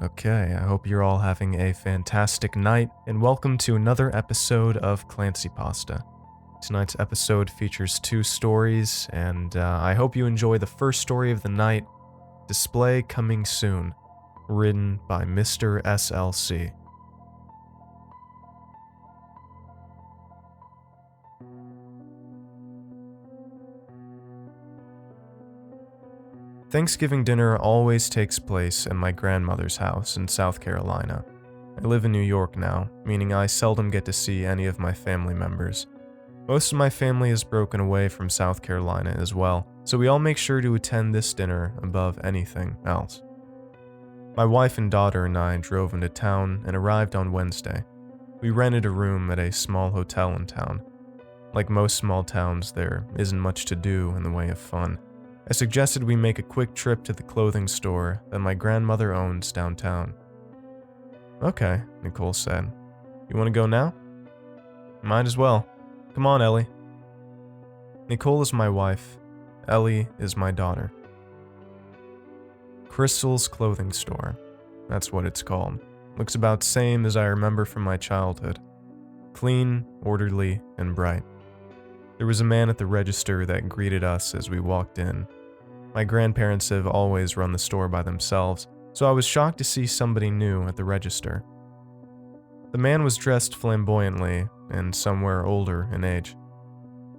Okay, I hope you're all having a fantastic night, and welcome to another episode of ClancyPasta. Tonight's episode features two stories, and I hope you enjoy the first story of the night, Display Coming Soon, written by Mr. SLC. Thanksgiving dinner always takes place at my grandmother's house in South Carolina. I live in New York now, meaning I seldom get to see any of my family members. Most of my family has broken away from South Carolina as well, so we all make sure to attend this dinner above anything else. My wife and daughter and I drove into town and arrived on Wednesday. We rented a room at a small hotel in town. Like most small towns, there isn't much to do in the way of fun. I suggested we make a quick trip to the clothing store that my grandmother owns downtown. Okay, Nicole said. You want to go now? Might as well. Come on, Ellie. Nicole is my wife. Ellie is my daughter. Crystal's clothing store. That's what it's called. Looks about same as I remember from my childhood. Clean, orderly, and bright. There was a man at the register that greeted us as we walked in. My grandparents have always run the store by themselves, so I was shocked to see somebody new at the register. The man was dressed flamboyantly and somewhere older in age.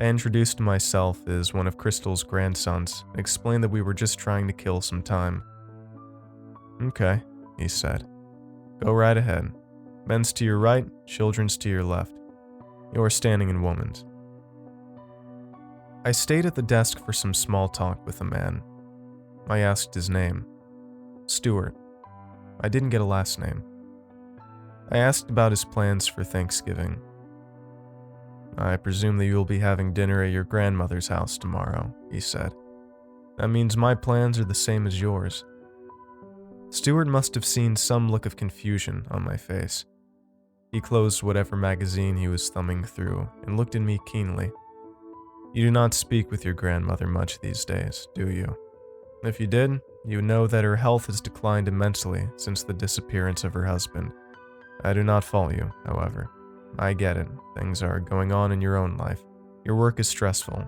I introduced myself as one of Crystal's grandsons and explained that we were just trying to kill some time. Okay, he said. Go right ahead. Men's to your right, children's to your left. You're standing in woman's. I stayed at the desk for some small talk with the man. I asked his name. Stuart. I didn't get a last name. I asked about his plans for Thanksgiving. I presume that you will be having dinner at your grandmother's house tomorrow, he said. That means my plans are the same as yours. Stuart must have seen some look of confusion on my face. He closed whatever magazine he was thumbing through and looked at me keenly. You do not speak with your grandmother much these days, do you? If you did, you would know that her health has declined immensely since the disappearance of her husband. I do not fault you, however. I get it. Things are going on in your own life. Your work is stressful.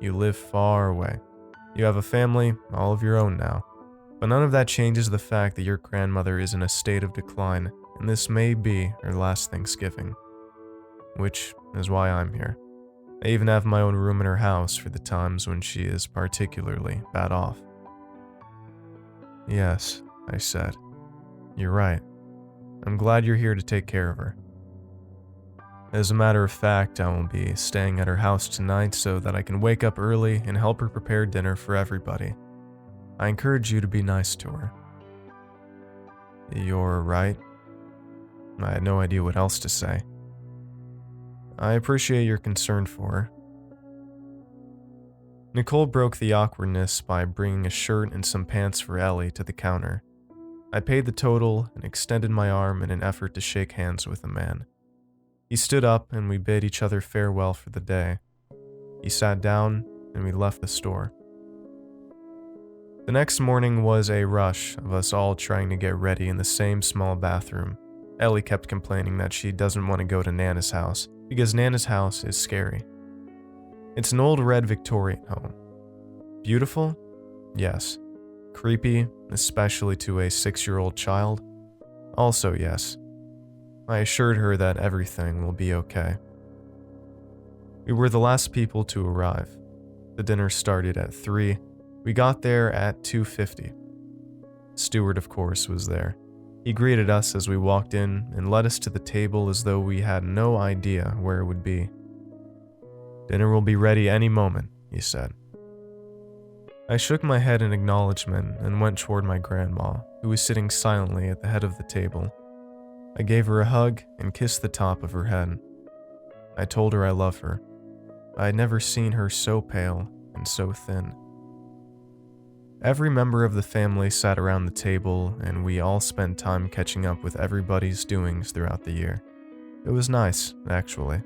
You live far away. You have a family, all of your own now. But none of that changes the fact that your grandmother is in a state of decline, and this may be her last Thanksgiving. Which is why I'm here. I even have my own room in her house for the times when she is particularly bad off. Yes, I said. You're right. I'm glad you're here to take care of her. As a matter of fact, I will be staying at her house tonight so that I can wake up early and help her prepare dinner for everybody. I encourage you to be nice to her. You're right. I had no idea what else to say. I appreciate your concern for her. Nicole broke the awkwardness by bringing a shirt and some pants for Ellie to the counter. I paid the total and extended my arm in an effort to shake hands with the man. He stood up and we bid each other farewell for the day. He sat down and we left the store. The next morning was a rush of us all trying to get ready in the same small bathroom. Ellie kept complaining that she doesn't want to go to Nana's house because Nana's house is scary. It's an old red Victorian home. Beautiful? Yes. Creepy, especially to a 6-year-old child? Also yes. I assured her that everything will be okay. We were the last people to arrive. The dinner started at 3. We got there at 2:50. Stuart, of course, was there. He greeted us as we walked in and led us to the table as though we had no idea where it would be. Dinner will be ready any moment, he said. I shook my head in acknowledgement and went toward my grandma, who was sitting silently at the head of the table. I gave her a hug and kissed the top of her head. I told her I love her. I had never seen her so pale and so thin. Every member of the family sat around the table, and we all spent time catching up with everybody's doings throughout the year. It was nice, actually.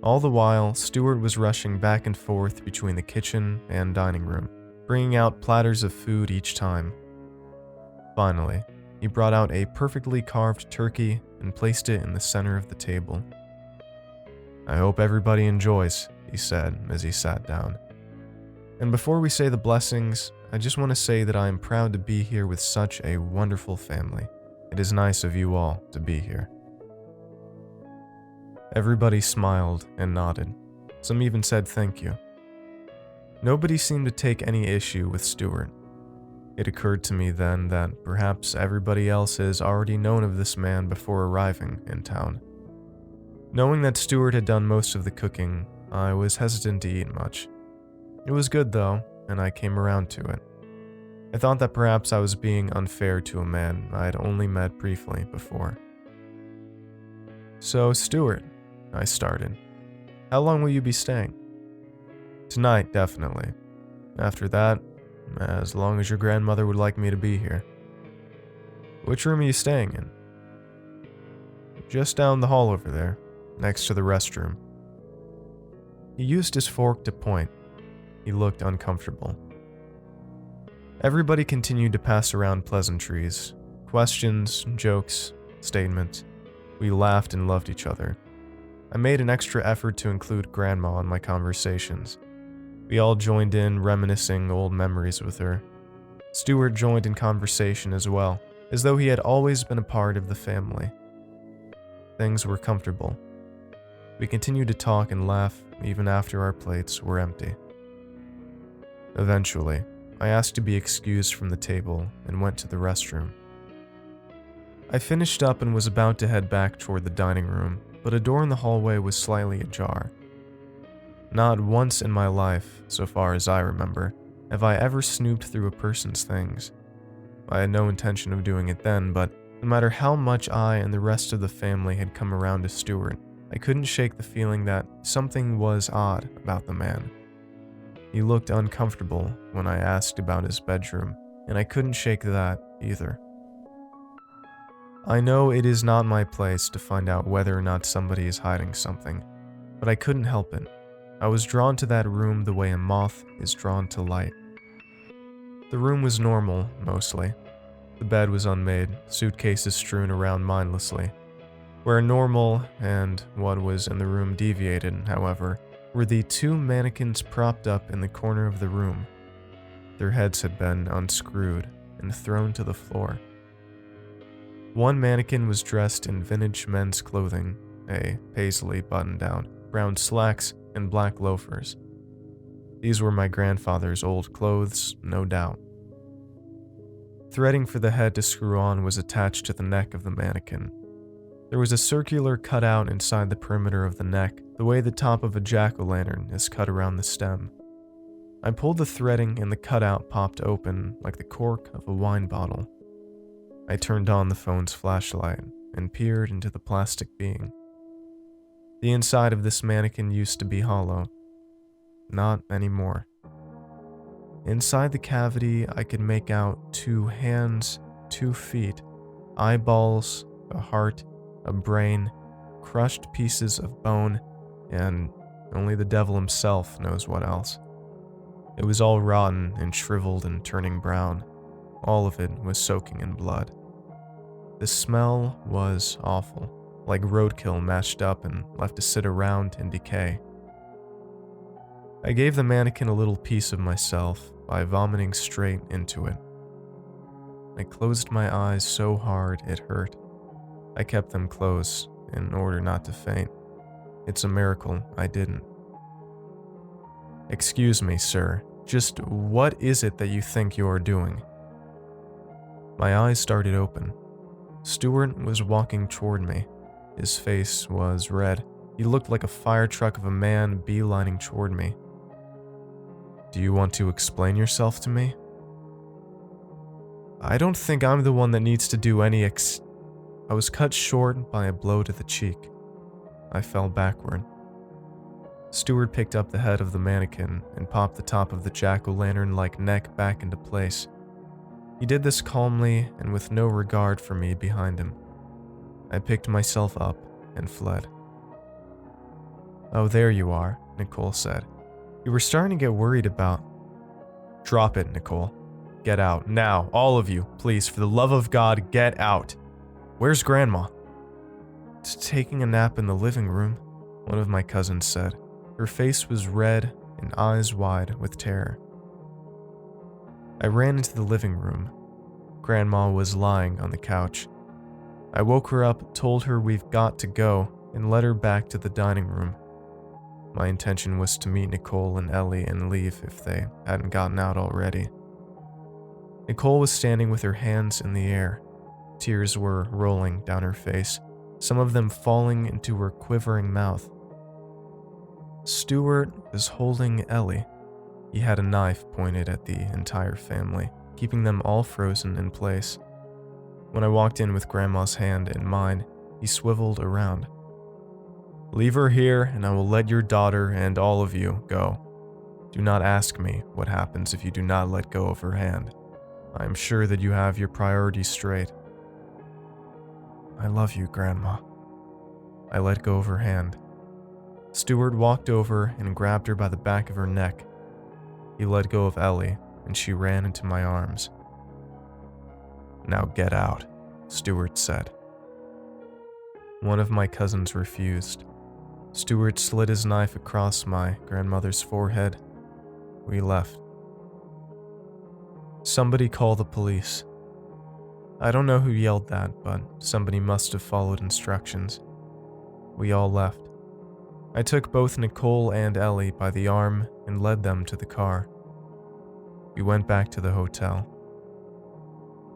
All the while, Stuart was rushing back and forth between the kitchen and dining room, bringing out platters of food each time. Finally, he brought out a perfectly carved turkey and placed it in the center of the table. "I hope everybody enjoys," he said as he sat down. "And before we say the blessings, I just want to say that I am proud to be here with such a wonderful family. It is nice of you all to be here." Everybody smiled and nodded. Some even said thank you. Nobody seemed to take any issue with Stuart. It occurred to me then that perhaps everybody else has already known of this man before arriving in town. Knowing that Stuart had done most of the cooking, I was hesitant to eat much. It was good though, and I came around to it. I thought that perhaps I was being unfair to a man I had only met briefly before. "So, Stuart," I started, "how long will you be staying?" "Tonight, definitely. After that, as long as your grandmother would like me to be here." "Which room are you staying in?" "Just down the hall over there, next to the restroom." He used his fork to point. He looked uncomfortable. Everybody continued to pass around pleasantries, questions, jokes, statements. We laughed and loved each other. I made an extra effort to include Grandma in my conversations. We all joined in, reminiscing old memories with her. Stuart joined in conversation as well, as though he had always been a part of the family. Things were comfortable. We continued to talk and laugh even after our plates were empty. Eventually, I asked to be excused from the table and went to the restroom. I finished up and was about to head back toward the dining room, but a door in the hallway was slightly ajar. Not once in my life, so far as I remember, have I ever snooped through a person's things. I had no intention of doing it then, but no matter how much I and the rest of the family had come around to Stuart, I couldn't shake the feeling that something was odd about the man. He looked uncomfortable when I asked about his bedroom, and I couldn't shake that either. I know it is not my place to find out whether or not somebody is hiding something, but I couldn't help it. I was drawn to that room the way a moth is drawn to light. The room was normal, mostly. The bed was unmade, suitcases strewn around mindlessly. Where normal and what was in the room deviated, however, were the two mannequins propped up in the corner of the room. Their heads had been unscrewed and thrown to the floor. One mannequin was dressed in vintage men's clothing, a paisley button-down, brown slacks, and black loafers. These were my grandfather's old clothes, no doubt. Threading for the head to screw on was attached to the neck of the mannequin. There was a circular cutout inside the perimeter of the neck, the way the top of a jack-o'-lantern is cut around the stem. I pulled the threading and the cutout popped open like the cork of a wine bottle. I turned on the phone's flashlight and peered into the plastic being. The inside of this mannequin used to be hollow. Not anymore. Inside the cavity, I could make out 2 hands, 2 feet, eyeballs, a heart, a brain, crushed pieces of bone, and only the devil himself knows what else. It was all rotten and shriveled and turning brown. All of it was soaking in blood. The smell was awful, like roadkill mashed up and left to sit around and decay. I gave the mannequin a little piece of myself by vomiting straight into it. I closed my eyes so hard it hurt. I kept them closed in order not to faint. It's a miracle I didn't. "Excuse me, sir. Just what is it that you think you are doing?" My eyes started open. Stuart was walking toward me. His face was red. He looked like a fire truck of a man beelining toward me. "Do you want to explain yourself to me?" "I don't think I'm the one that needs to do any I was cut short by a blow to the cheek. I fell backward. Stuart picked up the head of the mannequin and popped the top of the jack-o'-lantern-like neck back into place. He did this calmly and with no regard for me behind him. I picked myself up and fled. "Oh, there you are," Nicole said. "You were starting to get worried about—" "Drop it, Nicole. get out. Now, all of you, please, for the love of God, get out. Where's Grandma? Taking a nap in the living room, one of my cousins said. Her face was red and eyes wide with terror. I ran into the living room. Grandma was lying on the couch. I woke her up, told her we've got to go, and led her back to the dining room. My intention was to meet Nicole and Ellie and leave if they hadn't gotten out already. Nicole was standing with her hands in the air. Tears were rolling down her face, some of them falling into her quivering mouth. Stuart was holding Ellie. He had a knife pointed at the entire family, keeping them all frozen in place. When I walked in with Grandma's hand in mine, he swiveled around. Leave her here, and I will let your daughter and all of you go. Do not ask me what happens if you do not let go of her hand. I am sure that you have your priorities straight. I love you, Grandma. I let go of her hand. Stuart walked over and grabbed her by the back of her neck. He let go of Ellie, and she ran into my arms. Now get out, Stuart said. One of my cousins refused. Stuart slid his knife across my grandmother's forehead. We left. Somebody call the police. I don't know who yelled that, but somebody must have followed instructions. We all left. I took both Nicole and Ellie by the arm and led them to the car. We went back to the hotel.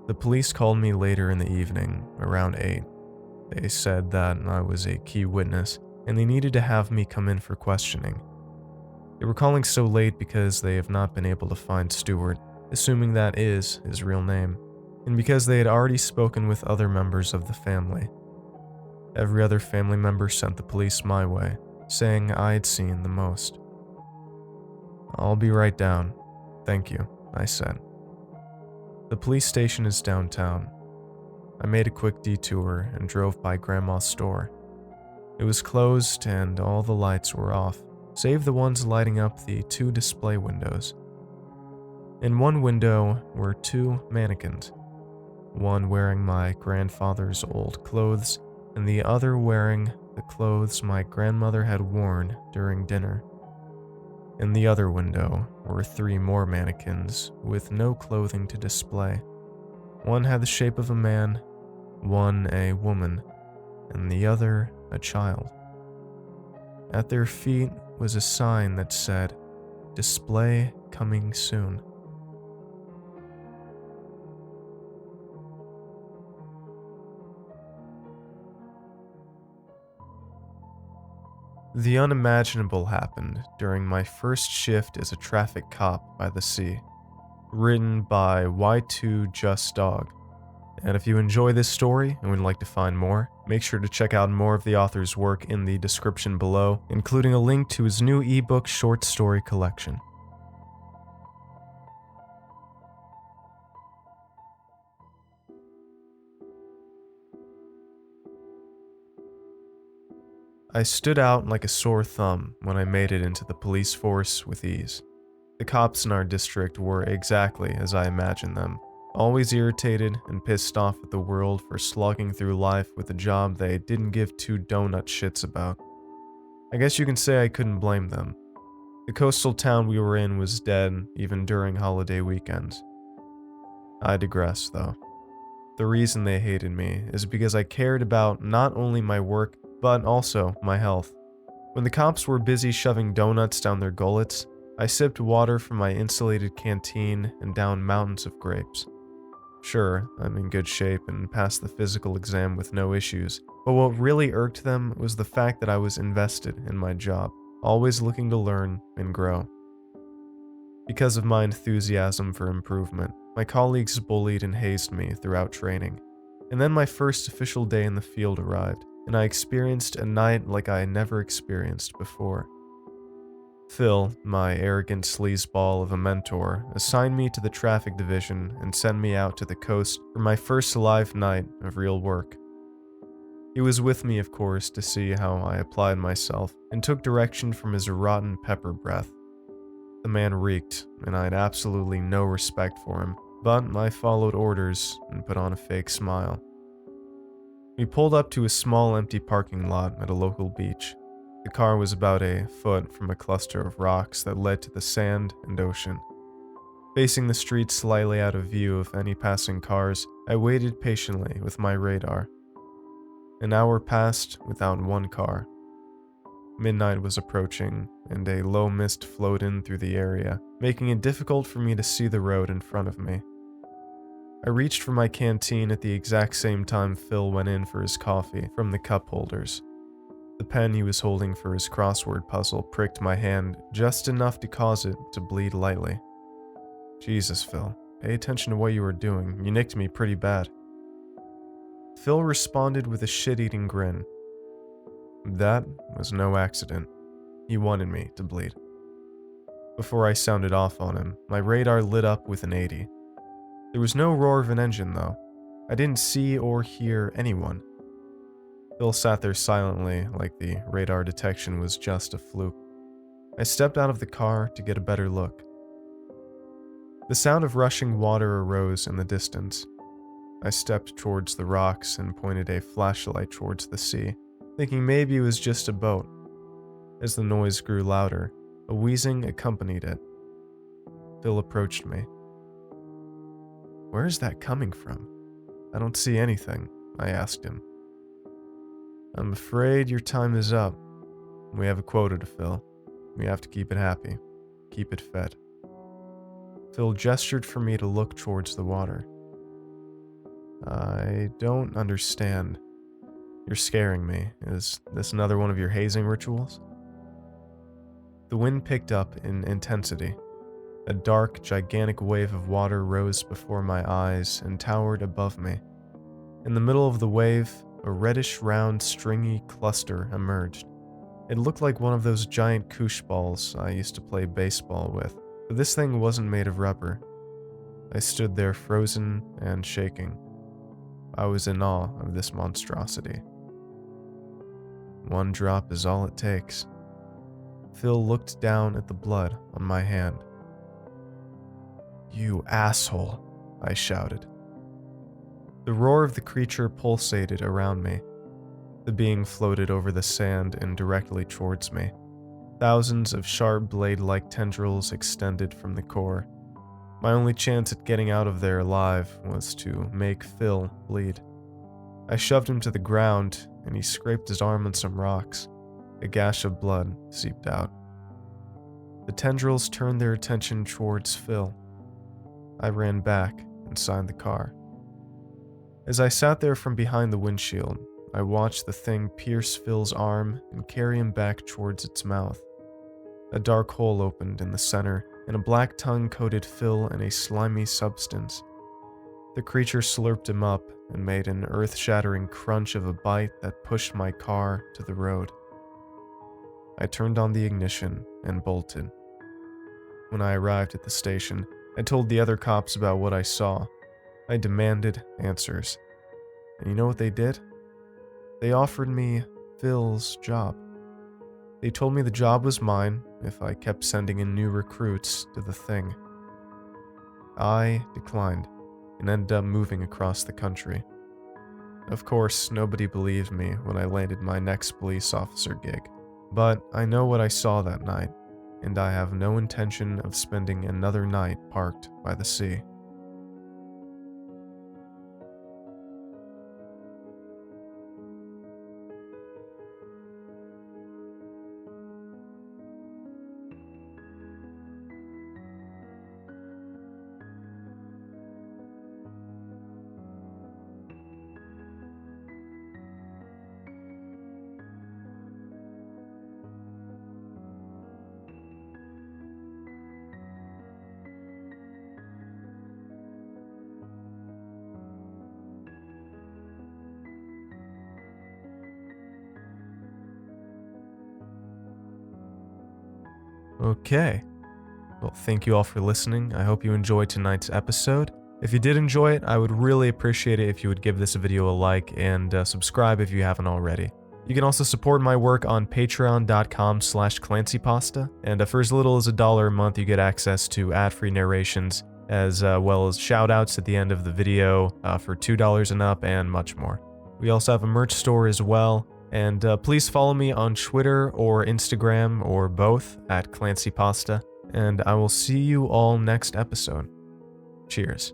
The police called me later in the evening, around 8. They said that I was a key witness, and they needed to have me come in for questioning. They were calling so late because they have not been able to find Stuart, assuming that is his real name, and because they had already spoken with other members of the family. Every other family member sent the police my way, saying I had seen the most. I'll be right down. Thank you, I said. The police station is downtown. I made a quick detour and drove by Grandma's store. It was closed and all the lights were off, save the ones lighting up the 2 display windows. In one window were 2 mannequins, one wearing my grandfather's old clothes and the other wearing the clothes my grandmother had worn during dinner. In the other window were 3 more mannequins with no clothing to display. One had the shape of a man, one a woman, and the other a child. At their feet was a sign that said, "Display coming soon." The unimaginable happened during my first shift as a traffic cop by the sea. Written by Y2 Just Dog. And if you enjoy this story and would like to find more, make sure to check out more of the author's work in the description below, including a link to his new ebook short story collection. I stood out like a sore thumb when I made it into the police force with ease. The cops in our district were exactly as I imagined them, always irritated and pissed off at the world for slogging through life with a job they didn't give 2 donut shits about. I guess you can say I couldn't blame them. The coastal town we were in was dead even during holiday weekends. I digress, though. The reason they hated me is because I cared about not only my work, but also my health. When the cops were busy shoving donuts down their gullets, I sipped water from my insulated canteen and downed mountains of grapes. Sure, I'm in good shape and passed the physical exam with no issues, but what really irked them was the fact that I was invested in my job, always looking to learn and grow. Because of my enthusiasm for improvement, my colleagues bullied and hazed me throughout training. And then my first official day in the field arrived, and I experienced a night like I had never experienced before. Phil, my arrogant sleazeball of a mentor, assigned me to the traffic division and sent me out to the coast for my first live night of real work. He was with me, of course, to see how I applied myself, and took direction from his rotten pepper breath. The man reeked, and I had absolutely no respect for him, but I followed orders and put on a fake smile. We pulled up to a small empty parking lot at a local beach. The car was about a foot from a cluster of rocks that led to the sand and ocean. Facing the street slightly out of view of any passing cars, I waited patiently with my radar. An hour passed without one car. Midnight was approaching, and a low mist flowed in through the area, making it difficult for me to see the road in front of me. I reached for my canteen at the exact same time Phil went in for his coffee from the cup holders. The pen he was holding for his crossword puzzle pricked my hand just enough to cause it to bleed lightly. Jesus, Phil, pay attention to what you were doing. You nicked me pretty bad. Phil responded with a shit-eating grin. That was no accident. He wanted me to bleed. Before I sounded off on him, my radar lit up with an 80. There was no roar of an engine, though. I didn't see or hear anyone. Phil sat there silently, like the radar detection was just a fluke. I stepped out of the car to get a better look. The sound of rushing water arose in the distance. I stepped towards the rocks and pointed a flashlight towards the sea, thinking maybe it was just a boat. As the noise grew louder, a wheezing accompanied it. Phil approached me. "Where is that coming from? I don't see anything," I asked him. "I'm afraid your time is up. We have a quota to fill. We have to keep it happy. Keep it fed." Phil gestured for me to look towards the water. "I don't understand. You're scaring me. Is this another one of your hazing rituals?" The wind picked up in intensity. A dark, gigantic wave of water rose before my eyes and towered above me. In the middle of the wave, a reddish, round, stringy cluster emerged. It looked like one of those giant koosh balls I used to play baseball with, but this thing wasn't made of rubber. I stood there frozen and shaking. I was in awe of this monstrosity. One drop is all it takes. Phil looked down at the blood on my hand. "You asshole," I shouted. The roar of the creature pulsated around me. The being floated over the sand and directly towards me. Thousands of sharp blade-like tendrils extended from the core. My only chance at getting out of there alive was to make Phil bleed. I shoved him to the ground, and he scraped his arm on some rocks. A gash of blood seeped out. The tendrils turned their attention towards Phil. I ran back and signed the car. As I sat there from behind the windshield, I watched the thing pierce Phil's arm and carry him back towards its mouth. A dark hole opened in the center, and a black tongue coated Phil in a slimy substance. The creature slurped him up and made an earth-shattering crunch of a bite that pushed my car to the road. I turned on the ignition and bolted. When I arrived at the station, I told the other cops about what I saw. I demanded answers. And you know what they did? They offered me Phil's job. They told me the job was mine if I kept sending in new recruits to the thing. I declined and ended up moving across the country. Of course, nobody believed me when I landed my next police officer gig, but I know what I saw that night, and I have no intention of spending another night parked by the sea. Okay. Well, thank you all for listening. I hope you enjoyed tonight's episode. If you did enjoy it, I would really appreciate it if you would give this video a like and subscribe if you haven't already. You can also support my work on patreon.com/clancypasta, and for as little as $1 a month, you get access to ad-free narrations as well as shoutouts at the end of the video for $2 and up and much more. We also have a merch store as well, and please follow me on Twitter or Instagram or both at ClancyPasta, and I will see you all next episode. Cheers.